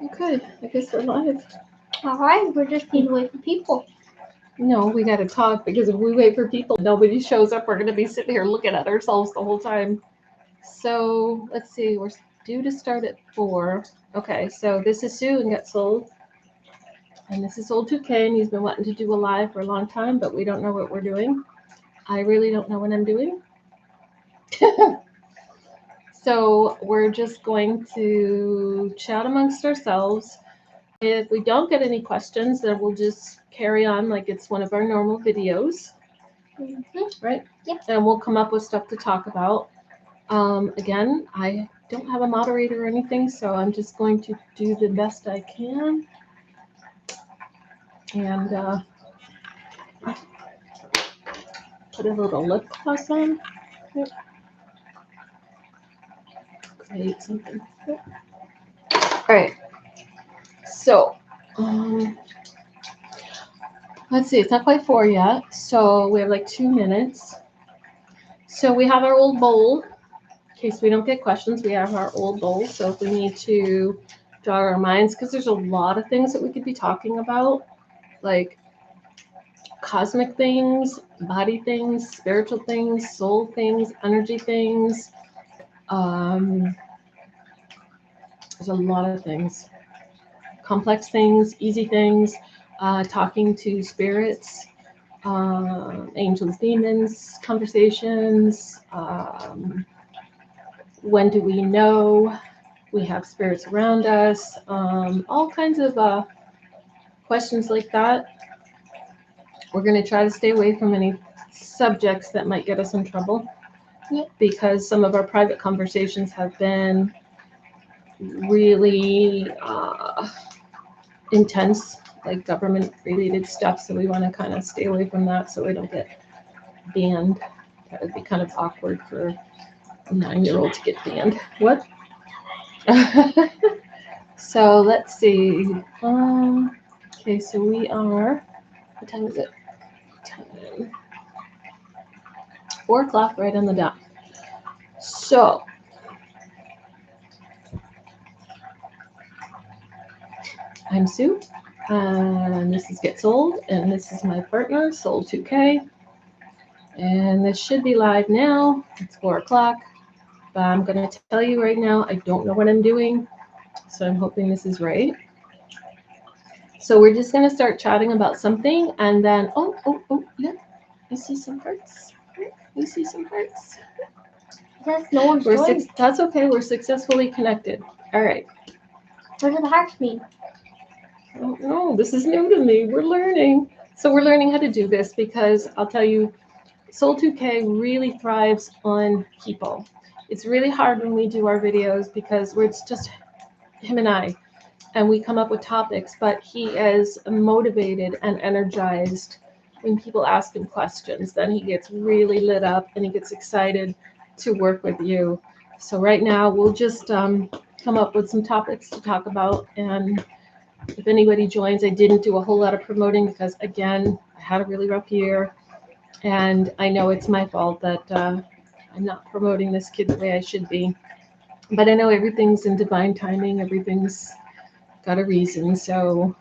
Okay, I guess we're live. All right, we're just need to wait for people. No, we got to talk because if we wait for people, nobody shows up. We're going to be sitting here looking at ourselves the whole time. So let's see, we're due to start at 4. Okay, so this is Sue and Get Sold. And this is Soul.2k, and he's been wanting to do a live for a long time, but we don't know what we're doing. I really don't know what I'm doing. So we're just going to chat amongst ourselves. If we don't get any questions, then we'll just carry on like it's one of our normal videos. Right? Yep. And we'll come up with stuff to talk about. Again, I don't have a moderator or anything, so I'm just going to do the best I can. And put a little lip gloss on. Yep. Create something. Yep. All right. So, let's see. It's not quite 4 yet, so we have like 2 minutes. So we have our old bowl. In case we don't get questions, we have our old bowl. So if we need to jog our minds, because there's a lot of things that we could be talking about, like cosmic things, body things, spiritual things, soul things, energy things. There's a lot of things. Complex things, easy things, talking to spirits, angels, demons, conversations. When do we know we have spirits around us? All kinds of questions like that. We're going to try to stay away from any subjects that might get us in trouble. Yep. Because some of our private conversations have been really intense, like government-related stuff. So we want to kind of stay away from that so we don't get banned. That would be kind of awkward for a 9-year-old to get banned. What? So let's see. Okay, so we are. What time is it? 4 o'clock, right on the dot. So I'm Sue, and this is Get Sold, and this is my partner, Soul.2k. And this should be live now. It's 4 o'clock, but I'm going to tell you right now, I don't know what I'm doing, so I'm hoping this is right. So we're just going to start chatting about something, and then, yeah, you see some hearts? You see some hearts? Yes, no one's joined. That's okay, we're successfully connected. All right. What do the hearts mean? I don't know, this is new to me. We're learning. So we're learning how to do this because I'll tell you, Soul.2k really thrives on people. It's really hard when we do our videos because it's just him and we come up with topics, but he is motivated and energized when people ask him questions. Then he gets really lit up and he gets excited to work with you. So right now we'll just come up with some topics to talk about, and if anybody joins, I didn't do a whole lot of promoting because, again, I had a really rough year. And I know it's my fault that I'm not promoting this kid the way I should be. But I know everything's in divine timing. Everything's got a reason. So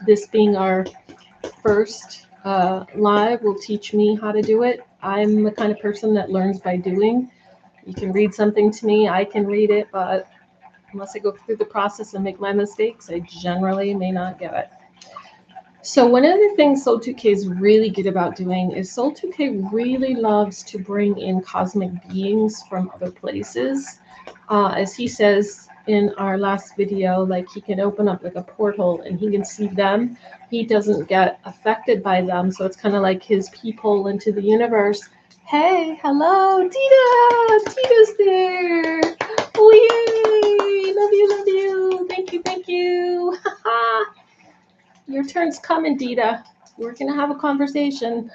this being our first live will teach me how to do it. I'm the kind of person that learns by doing. You can read something to me. I can read it. But unless I go through the process and make my mistakes, I generally may not get it. So one of the things Soul.2k is really good about doing is Soul.2k really loves to bring in cosmic beings from other places. As he says in our last video, like he can open up like a portal and he can see them. He doesn't get affected by them. So it's kind of like his peephole into the universe. Hey, hello, Dita! Dita's there! Oh, yay! Love you, love you. Thank you, thank you. Your turn's coming, Dita. We're going to have a conversation.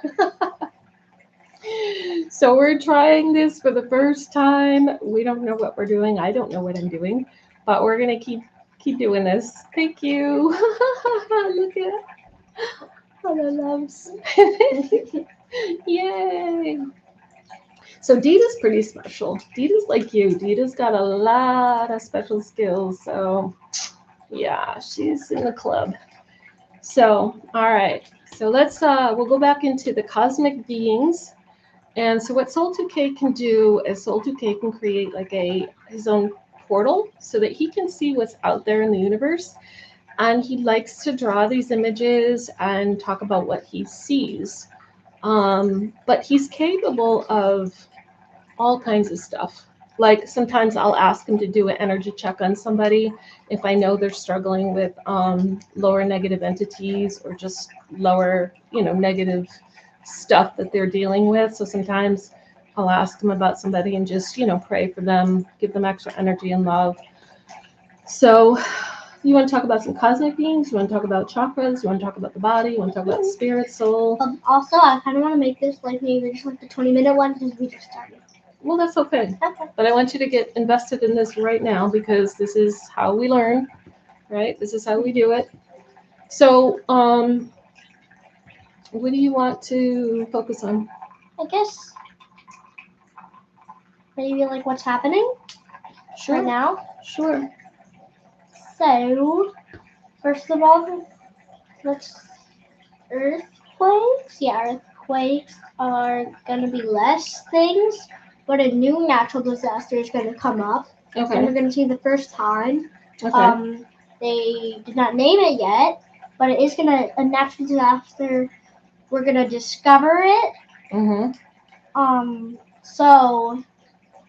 So we're trying this for the first time. We don't know what we're doing. I don't know what I'm doing, but we're going to keep doing this. Thank you. Look at all the loves. Yay. So Dita's pretty special. Dita's like you. Dita's got a lot of special skills. So yeah, she's in the club. So all right. So we'll go back into the cosmic beings. And so what Soul.2k can do is Soul.2k can create like his own portal so that he can see what's out there in the universe. And he likes to draw these images and talk about what he sees. But he's capable of all kinds of stuff. Like sometimes I'll ask him to do an energy check on somebody if I know they're struggling with lower negative entities or just lower, negative stuff that they're dealing with. So sometimes I'll ask him about somebody and just, pray for them, give them extra energy and love. So you want to talk about some cosmic beings? You want to talk about chakras? You want to talk about the body? You want to talk about spirit, soul? Also, I kind of want to make this like maybe just like the 20-minute one because we just started. Well, that's okay. Okay. But I want you to get invested in this right now because this is how we learn, right? This is how we do it. So, what do you want to focus on? I guess maybe like what's happening Sure. right now. Sure. So, first of all, let's earthquakes. Yeah, earthquakes are gonna be less things, but a new natural disaster is gonna come up, and Okay. we're gonna see the first time. Okay. They did not name it yet, but it is a natural disaster. We're gonna discover it. So,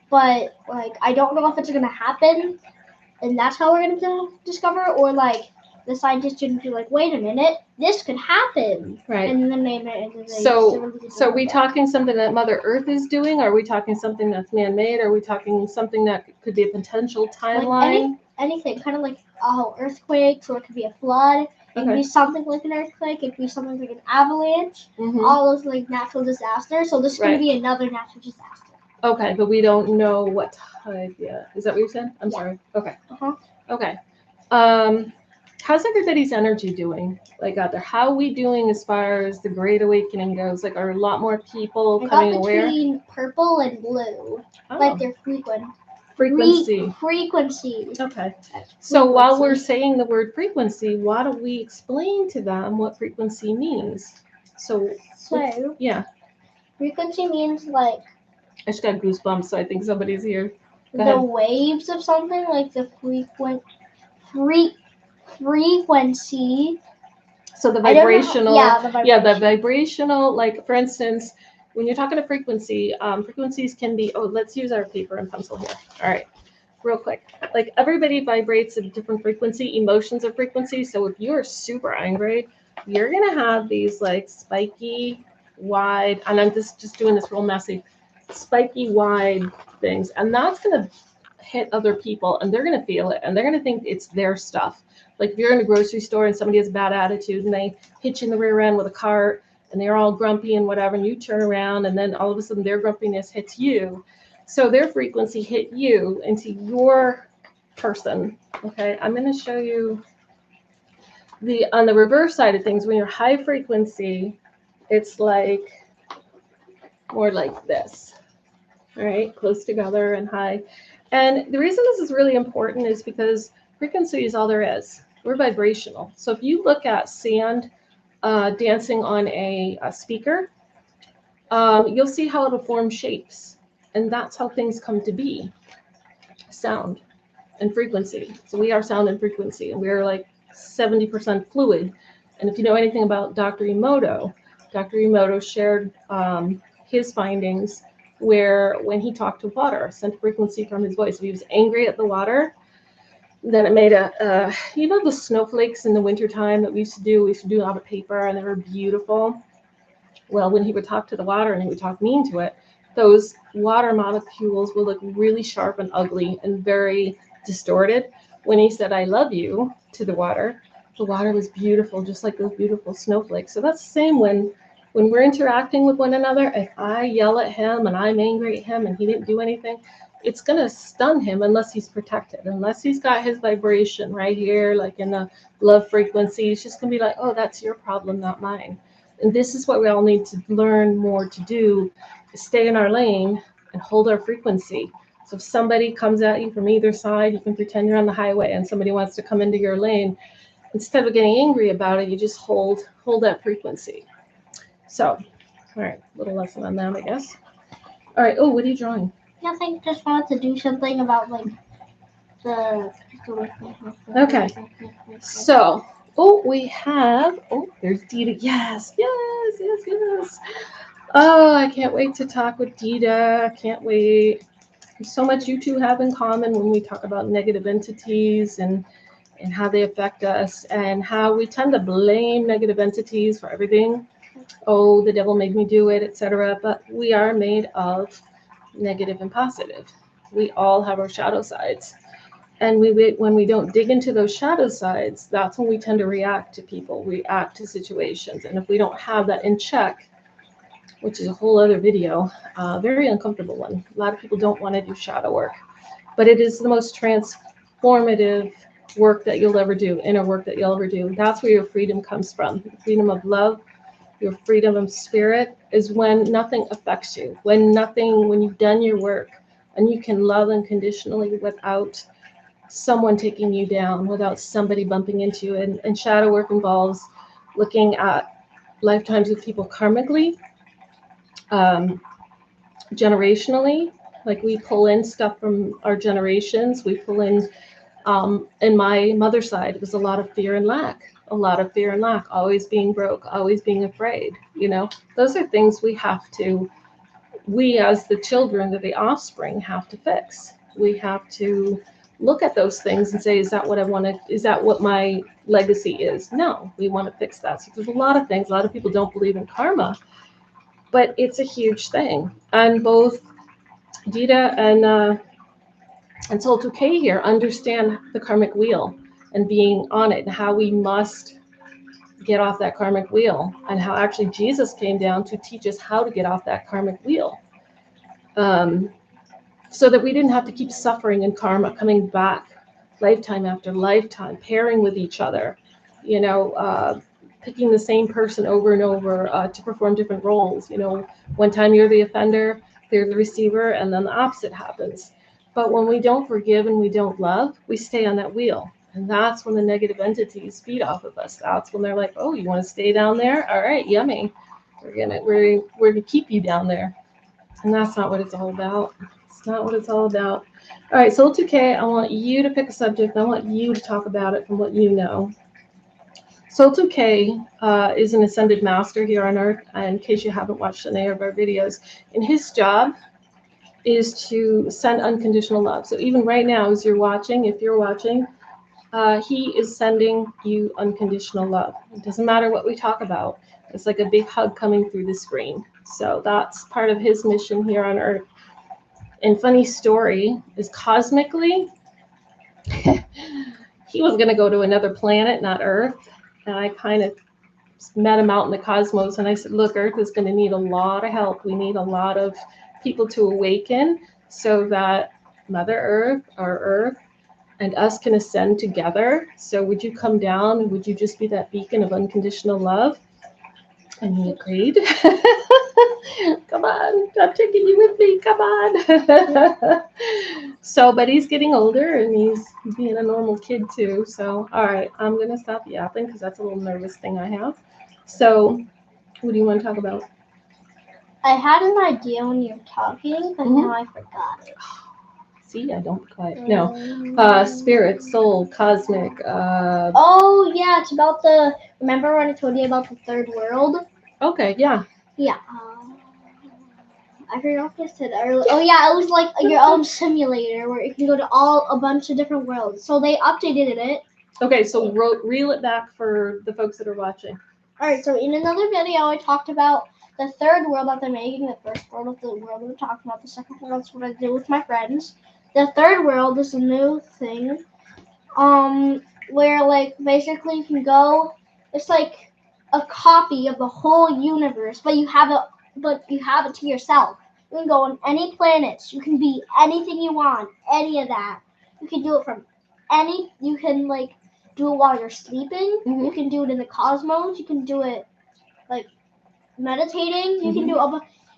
but like I don't know if it's gonna happen, and that's how we're gonna discover it, or like the scientists should be like, wait a minute, this could happen, Right. and then name it. And So are we talking something that Mother Earth is doing? Are we talking something that's man-made? Are we talking something that could be a potential timeline? Like anything, kind of like earthquakes, or it could be a flood. It could be something like an earthquake. It could be something like an avalanche. All those like natural disasters. So this is gonna be another natural disaster. Okay, but we don't know what type yet. Is that what you said? I'm sorry. Okay. Okay. How's everybody's energy doing? Like out there, how are we doing as far as the Great Awakening goes? Like, are a lot more people becoming aware? Between purple and blue, like their frequency. Frequency. Okay. So while we're saying the word frequency, why don't we explain to them what frequency means? So yeah. Frequency means like. I just got goosebumps, so I think somebody's here. The waves of something, like the frequency. So the vibrational, the vibrational, like for instance, when you're talking to frequency, frequencies can be, let's use our paper and pencil here. All right, real quick. Like everybody vibrates at a different frequency, emotions are frequency. So if you're super angry, you're going to have these like spiky, wide, and I'm just doing this real messy, spiky, wide things. And that's going to hit other people and they're going to feel it and they're going to think it's their stuff. Like if you're in a grocery store and somebody has a bad attitude and they hit you in the rear end with a cart and they're all grumpy and whatever, and you turn around and then all of a sudden their grumpiness hits you. So their frequency hit you into your person. Okay, I'm going to show you on the reverse side of things. When you're high frequency, it's like more like this. All right, close together and high. And the reason this is really important is because frequency is all there is. We're vibrational. So if you look at sand dancing on a speaker, you'll see how it'll form shapes. And that's how things come to be. Sound and frequency. So we are sound and frequency, and we're like 70% fluid. And if you know anything about Dr. Emoto shared his findings where when he talked to water, sent frequency from his voice. If he was angry at the water, then it made the snowflakes in the wintertime that we used to do out of paper, and they were beautiful. Well, when he would talk to the water and he would talk mean to it, those water molecules would look really sharp and ugly and very distorted. When he said, "I love you" to the water was beautiful, just like those beautiful snowflakes. So that's the same when we're interacting with one another. If I yell at him and I'm angry at him and he didn't do anything, it's going to stun him unless he's protected, unless he's got his vibration right here, like in the love frequency. It's just going to be like, oh, that's your problem, not mine. And this is what we all need to learn more to do, is stay in our lane and hold our frequency. So if somebody comes at you from either side, you can pretend you're on the highway and somebody wants to come into your lane. Instead of getting angry about it, you just hold that frequency. So, all right, little lesson on that, I guess. All right. Oh, what are you drawing? Nothing. Just wanted to do something about like the. Okay. So, oh, we have. Oh, there's Dita. Yes, yes, yes, yes. Oh, I can't wait to talk with Dita. I can't wait. There's so much you two have in common when we talk about negative entities and how they affect us and how we tend to blame negative entities for everything. Oh, the devil made me do it, etc. But we are made of negative and positive. We all have our shadow sides. And when we don't dig into those shadow sides, that's when we tend to react to people, react to situations. And if we don't have that in check, which is a whole other video, very uncomfortable one. A lot of people don't want to do shadow work, but it is the most transformative work that you'll ever do, inner work that you'll ever do. That's where your freedom comes from. The freedom of love, your freedom of spirit is when nothing affects you, when you've done your work and you can love unconditionally without someone taking you down, without somebody bumping into you. And shadow work involves looking at lifetimes of people karmically, generationally. Like we pull in stuff from our generations. We pull in my mother's side, it was a lot of fear and lack. A lot of fear and lack, always being broke, always being afraid. Those are things we as the children, the offspring, have to fix. We have to look at those things and say, is that what I want to, is that what my legacy is? No, we want to fix that. So there's a lot of things. A lot of people don't believe in karma, but it's a huge thing. And both Dita and Soul.2k here understand the karmic wheel and being on it and how we must get off that karmic wheel and how actually Jesus came down to teach us how to get off that karmic wheel. So that we didn't have to keep suffering in karma, coming back lifetime after lifetime, pairing with each other, picking the same person over and over to perform different roles. One time you're the offender, they're the receiver, and then the opposite happens. But when we don't forgive and we don't love, we stay on that wheel. And that's when the negative entities feed off of us. That's when they're like, oh, you want to stay down there? All right, yummy. We're gonna keep you down there. And that's not what it's all about. It's not what it's all about. All right, Soul.2k, I want you to pick a subject. I want you to talk about it from what you know. Soul.2k is an ascended master here on Earth. In case you haven't watched any of our videos, and his job is to send unconditional love. So even right now, as you're watching, if you're watching, he is sending you unconditional love. It doesn't matter what we talk about. It's like a big hug coming through the screen. So that's part of his mission here on Earth. And funny story is cosmically, he was going to go to another planet, not Earth. And I kind of met him out in the cosmos. And I said, look, Earth is going to need a lot of help. We need a lot of people to awaken so that Mother Earth, our Earth, and us can ascend together. So would you come down and would you just be that beacon of unconditional love? And he agreed. Come on, I'm taking you with me. Come on. So, but he's getting older and he's being a normal kid too. So, all right, I'm going to stop yapping because that's a little nervous thing I have. So, what do you want to talk about? I had an idea when you were talking, but now I forgot it. See, I don't quite. No. Spirit, soul, cosmic. Oh, yeah, it's about remember when I told you about the third world? Okay, yeah. Yeah. I forgot what I said earlier. Oh, yeah, it was like your own simulator where you can go to a bunch of different worlds. So they updated it. Okay, so reel it back for the folks that are watching. All right, so in another video, I talked about the third world that they're making, the first world of the world we're talking about, the second world is what I did with my friends. The third world is a new thing, where like basically you can go. It's like a copy of the whole universe, but you have it to yourself. You can go on any planets. You can be anything you want, any of that. You can do it from any. You can like do it while you're sleeping. Mm-hmm. You can do it in the cosmos. You can do it like meditating. You can do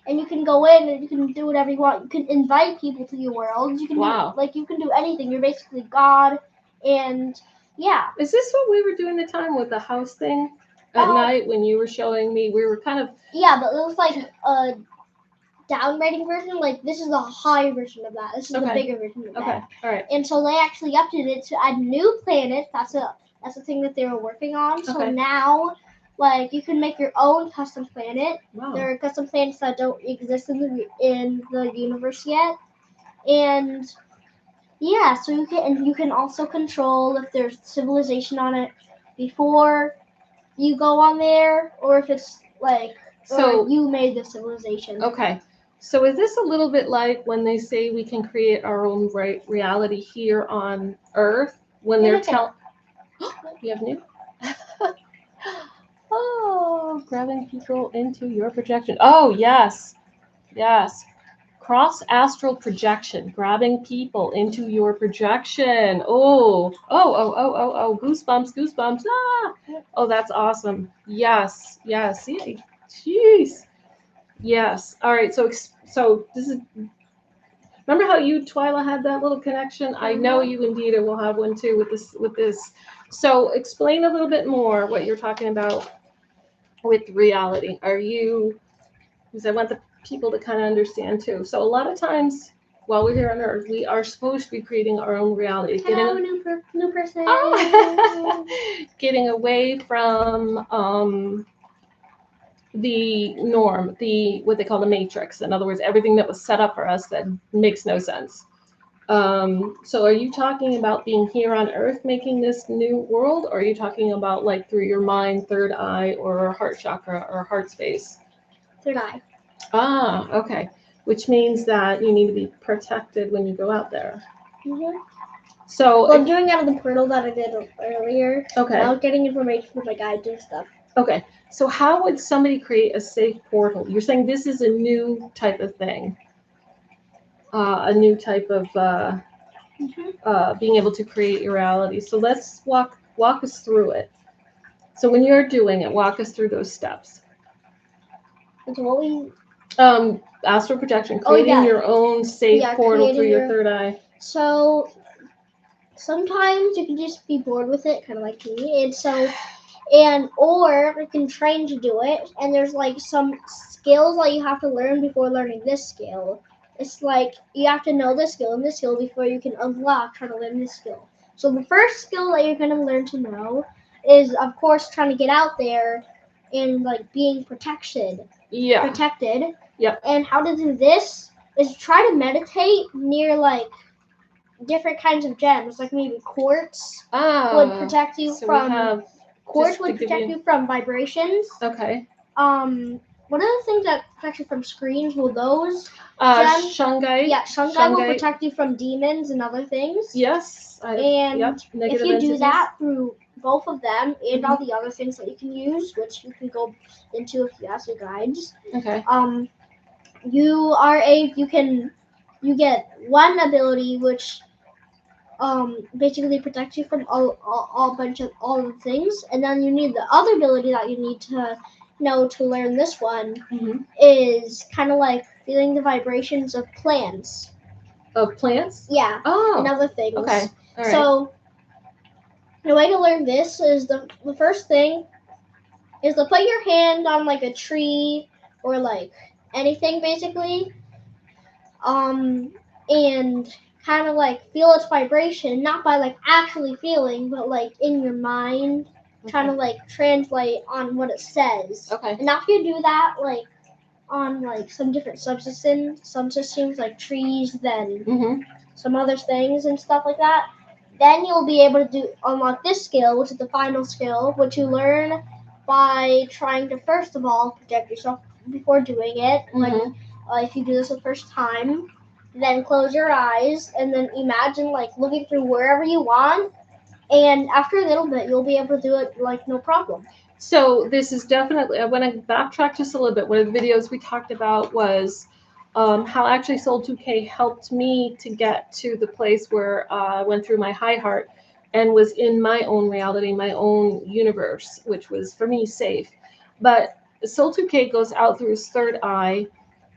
and you can go in and you can do whatever you want. You can invite people to your world. You can Wow. you can do anything. You're basically God, and yeah. Is this what we were doing the time with the house thing at night when you were showing me? We were kind of but it was like a downgrading version. Like this is the high version of that. This is the bigger version of that. Okay, all right. And so they actually updated it to add new planets. That's a thing that they were working on. So Okay. now, like you can make your own custom planet. Wow. There are custom planets that don't exist in the universe yet, and yeah, so you can also control if there's civilization on it before you go on there, or if it's like So or you made the civilization. okay. So is this a little bit like when they say we can create our own reality here on Earth when they're telling? You have new? Oh, grabbing people into your projection. Oh, yes. Yes. Cross astral projection, grabbing people into your projection. Oh, goosebumps, goosebumps. Ah. Oh, that's awesome. Yes. See, jeez. Yes. All right. So this is. Remember how you, Twyla, had that little connection? I know you and Dita will have one too with this. So explain a little bit more what you're talking about with reality. Are you? Because I want the people to kind of understand too. So a lot of times while we're here on Earth, we are supposed to be creating our own reality. Hello, new person. Getting away from the norm, what they call the matrix. In other words, everything that was set up for us that makes no sense. So are you talking about being here on Earth making this new world, or are you talking about like through your mind, third eye, or heart chakra, or heart space? Third eye. Ah, okay. Which means that you need to be protected when you go out there. Mm-hmm. So well, I'm doing out of the portal that I did earlier. Okay. Now getting information from my guide and stuff. Okay. So how would somebody create a safe portal? You're saying this is a new type of thing. A new type of being able to create your reality. So let's walk us through it. So when you're doing it, walk us through those steps. That's what we. Astral projection, creating your own safe portal through your third eye. So sometimes you can just be bored with it, kind of like me, or you can train to do it. And there's like some skills that you have to learn before learning this skill. It's like you have to know this skill and this skill before you can unlock trying to learn this skill. So the first skill that you're going to learn to know is, of course, trying to get out there and like being protected. Yeah. Protected. Yep. And how to do this is try to meditate near like different kinds of gems, like maybe quartz would protect you from. Quartz would protect you from vibrations. Okay. What are the things that protect you from screens? Will those gems? Shungite. Yeah, shungite will protect you from demons and other things. Yes. And if you do that through both of them and all the other things that you can use, which you can go into if you ask your guides. Okay. You get one ability which basically protects you from all the things, and then you need the other ability that you need to know to learn this one is kind of like feeling the vibrations of plants. Of plants? Yeah. Oh. And other things. Okay. All right. So the way to learn this is the first thing is to put your hand on like a tree or like anything basically, and kind of like feel its vibration, not by like actually feeling, but like in your mind, trying to like translate on what it says. Okay. And after you do that, like on like some different subsystems like trees, then some other things and stuff like that, then you'll be able to unlock this skill, which is the final skill, which you learn by trying to first of all protect yourself before doing it. Like if you do this the first time, then close your eyes and then imagine like looking through wherever you want, and after a little bit you'll be able to do it like no problem. So this is definitely, I want to backtrack just a little bit. One of the videos we talked about was how actually Soul.2k helped me to get to the place where I went through my high heart and was in my own reality, my own universe, which was for me safe. But Soul.2k goes out through his third eye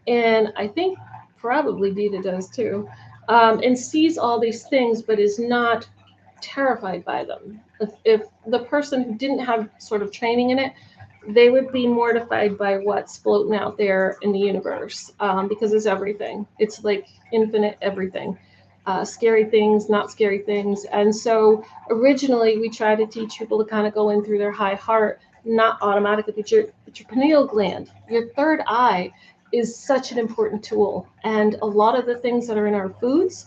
and I think probably Dita does too, and sees all these things, but is not terrified by them. If the person who didn't have sort of training in it, they would be mortified by what's floating out there in the universe, because it's everything. It's like infinite everything. Scary things, not scary things. And so originally we try to teach people to kind of go in through their high heart, not automatically, but your pineal gland, your third eye is such an important tool. And a lot of the things that are in our foods,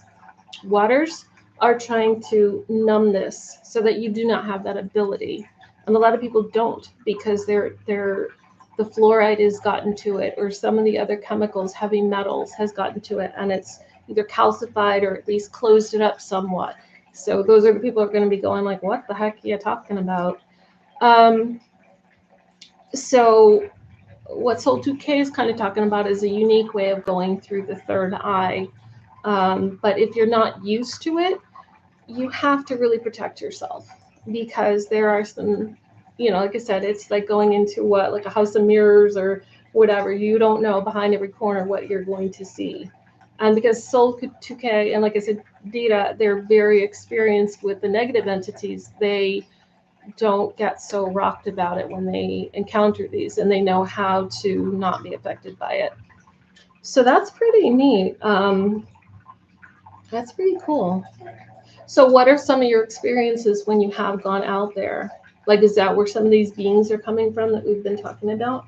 waters, are trying to numb this so that you do not have that ability. And a lot of people don't because they're the fluoride has gotten to it, or some of the other chemicals, heavy metals, has gotten to it, and it's either calcified or at least closed it up somewhat. So those are the people who are going to be going like, "What the heck are you talking about?" Um, so what Soul.2k is kind of talking about is a unique way of going through the third eye. But if you're not used to it, you have to really protect yourself, because there are some, like I said, it's like going into what, like a house of mirrors or whatever. You don't know behind every corner what you're going to see. And because Soul.2k, and like I said, Dita, they're very experienced with the negative entities, they don't get so rocked about it when they encounter these, and they know how to not be affected by it. So that's pretty neat. That's pretty cool. So, what are some of your experiences when you have gone out there? Like, is that where some of these beings are coming from that we've been talking about?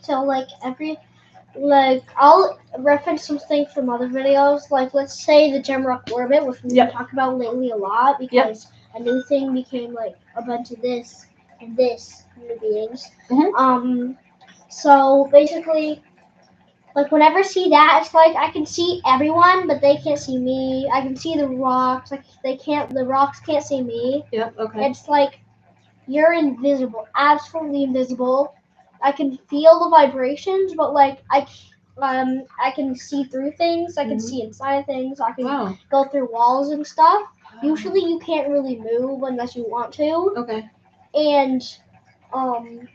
So like I'll reference something from other videos. Like let's say the Gemrock orbit, which we've been Yep. talking about lately a lot because a new thing became like a bunch of this and this new beings. Mhm. So basically, like whenever I see that, it's like I can see everyone, but they can't see me. I can see the rocks, like the rocks can't see me. Yep. Okay. It's like you're invisible, absolutely invisible. I can feel the vibrations, but like I can see through things. I can Mhm. see inside things. I can Wow. go through walls and stuff. Usually, you can't really move unless you want to, Okay. and um,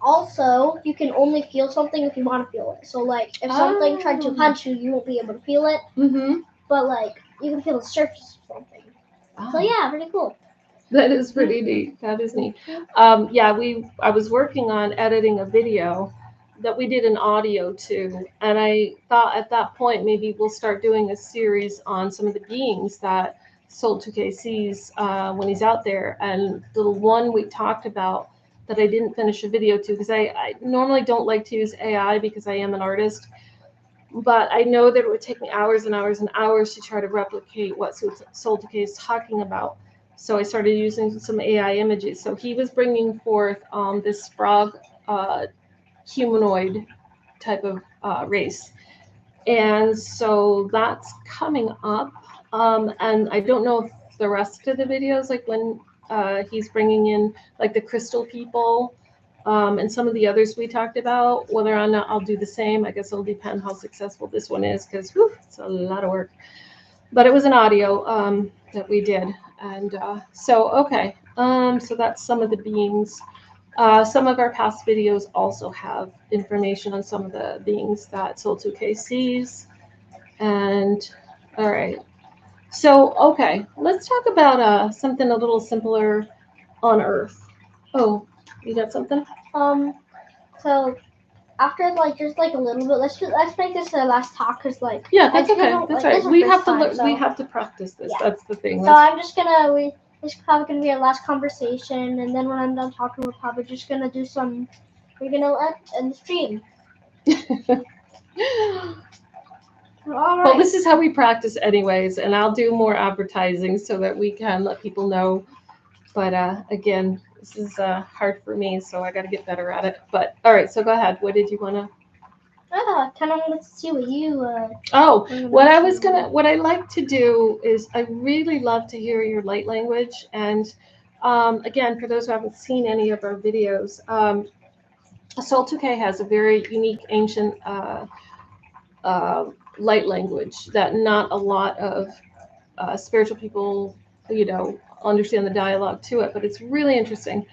also you can only feel something if you want to feel it. So like if something tried to punch you, you won't be able to feel it, Mm-hmm. but like you can feel the surface of something. So Wow. yeah, pretty cool. That is pretty neat. That is neat. Yeah, I was working on editing a video that we did in audio too, and I thought at that point maybe we'll start doing a series on some of the beings that Soul.2k sees when he's out there. And the one we talked about that I didn't finish a video to, because I normally don't like to use AI because I am an artist, but I know that it would take me hours and hours and hours to try to replicate what Soul.2k is talking about. So I started using some AI images. So he was bringing forth this frog humanoid type of race. And so that's coming up. And I don't know if the rest of the videos, like when he's bringing in like the crystal people, and some of the others we talked about, whether or not I'll do the same. I guess it'll depend how successful this one is, because it's a lot of work. But it was an audio that we did. And okay. So that's some of the beings. Some of our past videos also have information on some of the beings that Soul.2k sees. And all right. So, okay, let's talk about something a little simpler on Earth. Oh, you got something? So after like just like a little bit, let's make this the last talk because like Yeah, that's it's okay. gonna, That's like, right. this is We our have first to time, look. We so have to practice this. yeah. That's the thing. So I'm just gonna this is probably gonna be our last conversation, and then when I'm done talking, we're probably just gonna do some. We're gonna end the stream. All Well, right. this is how we practice, anyways, and I'll do more advertising so that we can let people know. But again, this is hard for me, so I got to get better at it. But all right, so go ahead. What did you want to? Kind of wanted to see what you. Oh, mention. what I like to do is I really love to hear your light language. And again, for those who haven't seen any of our videos, Soul.2k has a very unique ancient uh, light language that not a lot of spiritual people, understand the dialogue to it, but it's really interesting.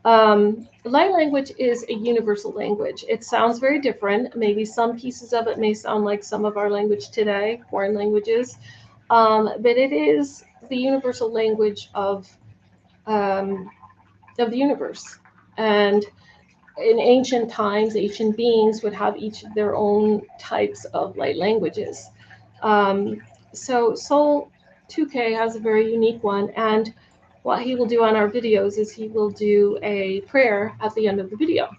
Light language is a universal language. It sounds very different. Maybe some pieces of it may sound like some of our language today, foreign languages, but it is the universal language um, of the universe. And in ancient times, ancient beings would have each of their own types of light languages. Um, so Soul.2k has a very unique one, and what he will do on our videos is he will do a prayer at the end of the video.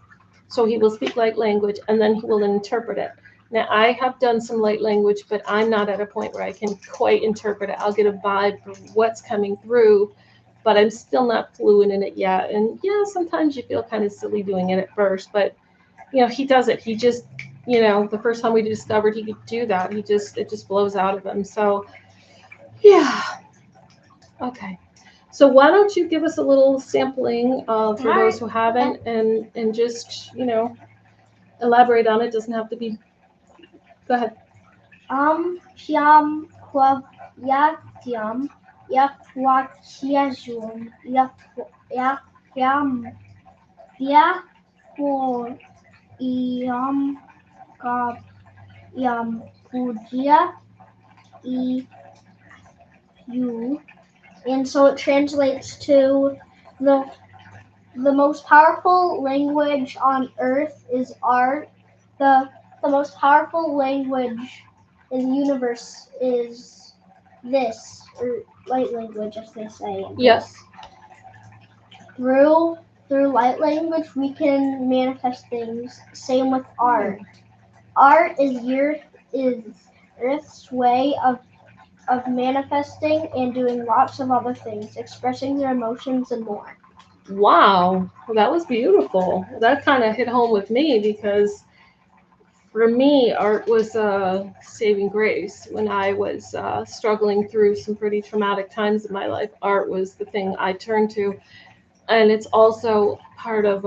So he will speak light language and then he will interpret it. Now, I have done some light language, but I'm not at a point where I can quite interpret it. I'll get a vibe for what's coming through, but I'm still not fluent in it yet. And yeah, sometimes you feel kind of silly doing it at first, but he does it. He just, the first time we discovered he could do that, it just blows out of him. So yeah, okay. So why don't you give us a little sampling for those who haven't, and just elaborate on it. Doesn't have to be. Go ahead. Siam kwa yatiam yakwakiajum yakyam yakwo iam ka yam puja e you, and so it translates to the the most powerful language on earth is art. The most powerful language in the universe is this, or light language, as they say. Yes. Through light language, we can manifest things. Same with art. Art is Earth's way of manifesting and doing lots of other things, expressing their emotions and more. Wow. Well, that was beautiful. That kind of hit home with me because for me, art was a saving grace when I was struggling through some pretty traumatic times in my life. Art was the thing I turned to, and it's also part of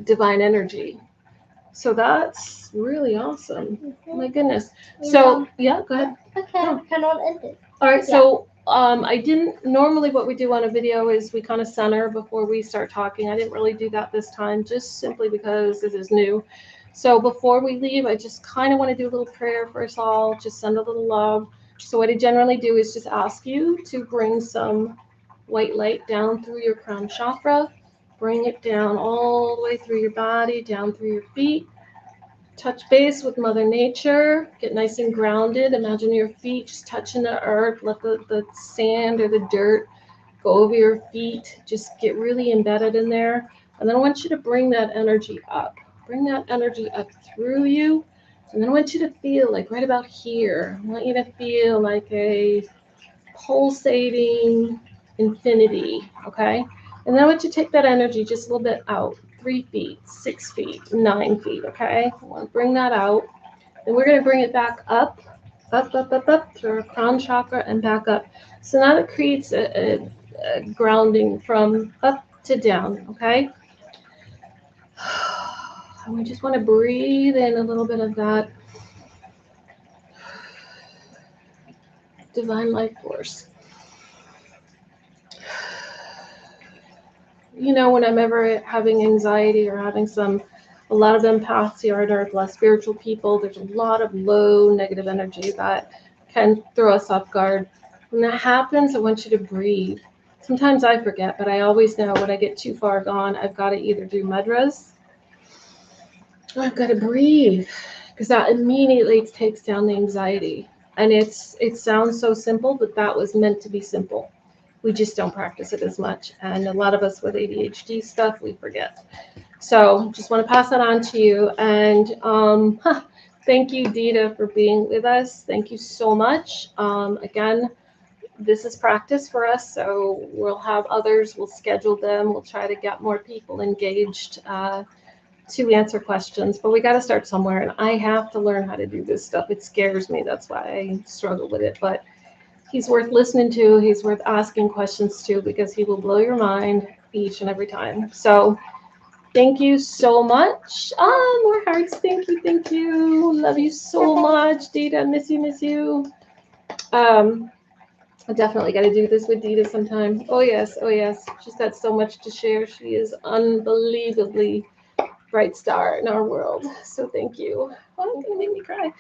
divine energy. So that's really awesome. My goodness. So yeah, go ahead. Okay, I kind of ended. All right. So I didn't normally what we do on a video is we kind of center before we start talking. I didn't really do that this time, just simply because this is new. So before we leave, I just kind of want to do a little prayer for us all, just send a little love. So what I generally do is just ask you to bring some white light down through your crown chakra, bring it down all the way through your body, down through your feet. Touch base with Mother Nature, get nice and grounded. Imagine your feet just touching the earth. Let the sand or the dirt go over your feet. Just get really embedded in there. And then I want you to bring that energy up. Bring that energy up through you. And then I want you to feel like right about here. I want you to feel like a pulsating infinity, okay? And then I want you to take that energy just a little bit out, 3 feet, 6 feet, 9 feet, okay? I want to bring that out. And we're going to bring it back up, up through our crown chakra and back up. So now it creates a grounding from up to down, okay? And we just want to breathe in a little bit of that divine life force. When I'm ever having anxiety or having a lot of empaths here on earth, a lot of spiritual people, there's a lot of low negative energy that can throw us off guard. When that happens, I want you to breathe. Sometimes I forget, but I always know when I get too far gone, I've got to either do mudras or I've got to breathe, because that immediately takes down the anxiety. And it sounds so simple, but that was meant to be simple. We just don't practice it as much. And a lot of us with ADHD stuff, we forget. So just want to pass that on to you. And thank you, Dita, for being with us. Thank you so much. Again, this is practice for us. So we'll have others, we'll schedule them. We'll try to get more people engaged to answer questions. But we got to start somewhere. And I have to learn how to do this stuff. It scares me. That's why I struggle with it. But he's worth listening to. He's worth asking questions to, because he will blow your mind each and every time. So thank you so much. More hearts. Thank you. Thank you. Love you so much, Dita. Miss you. Miss you. Um, I definitely got to do this with Dita sometime. Oh yes, oh yes. She's got so much to share. She is unbelievably bright star in our world. So thank you. Oh, it's gonna make me cry.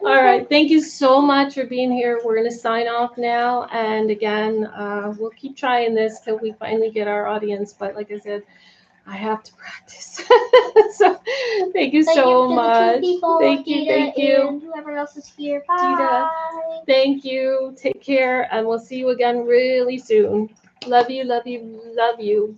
All right. Thank you so much for being here. We're gonna sign off now, and again, we'll keep trying this till we finally get our audience. But like I said, I have to practice. So thank you Thank so you to the much. two people, Thank you, Dita thank you. and whoever else is here. Dita. Bye. Thank you. Take care, and we'll see you again really soon. Love you, love you, love you.